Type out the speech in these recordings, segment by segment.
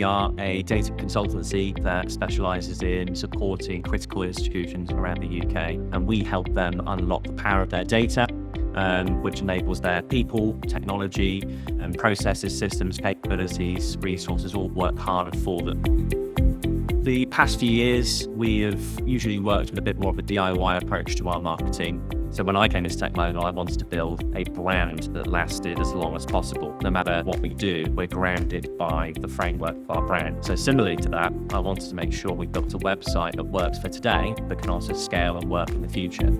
We are a data consultancy that specialises in supporting critical institutions around the UK, and we help them unlock the power of their data, which enables their people, technology, and processes, systems, capabilities, resources all work harder for them. The past few years, we have usually worked with a bit more of a DIY approach to our marketing. So when I came into Techmodal, I wanted to build a brand that lasted as long as possible. No matter what we do, we're grounded by the framework of our brand. So similarly to that, I wanted to make sure we built a website that works for today, but can also scale and work in the future.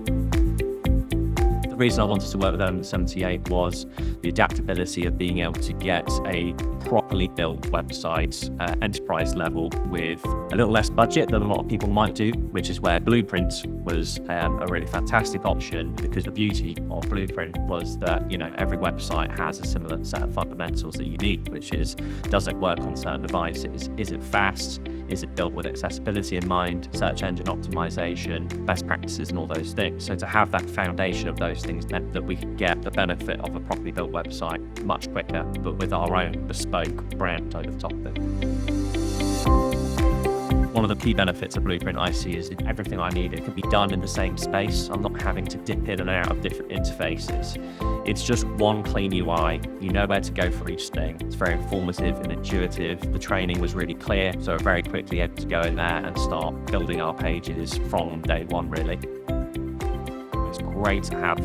The reason I wanted to work with Element78 was the adaptability of being able to get a properly built website enterprise level with a little less budget than a lot of people might do, which is where Blueprint was a really fantastic option, because the beauty of Blueprint was that, every website has a similar set of fundamentals that you need, which is, does it work on certain devices? Is it fast? Is it built with accessibility in mind, search engine optimization, best practices, and all those things? So to have that foundation of those things meant that we could get the benefit of a properly built website much quicker, but with our own bespoke brand over the top of it. One of the key benefits of Blueprint I see is everything I need, it can be done in the same space. I'm not having to dip in and out of different interfaces. It's just one clean UI. You know where to go for each thing. It's very informative and intuitive. The training was really clear, so we're very quickly able to go in there and start building our pages from day one, really. It's great to have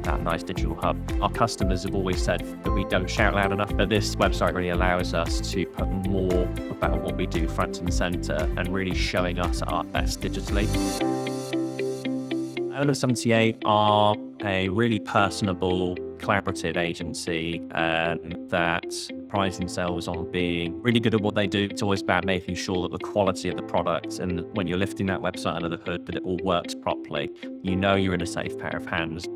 that nice digital hub. Our customers have always said that we don't shout loud enough, but this website really allows us to put more about what we do front and center and really showing us at our best digitally. Element78 are a really personable, collaborative agency that prides themselves on being really good at what they do. It's always about making sure that the quality of the product, and when you're lifting that website under the hood, that it all works properly. You're in a safe pair of hands.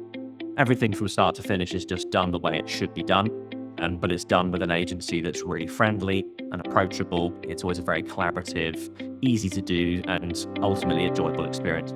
Everything from start to finish is just done the way it should be done, but it's done with an agency that's really friendly and approachable. It's always a very collaborative, easy to do, and ultimately enjoyable experience.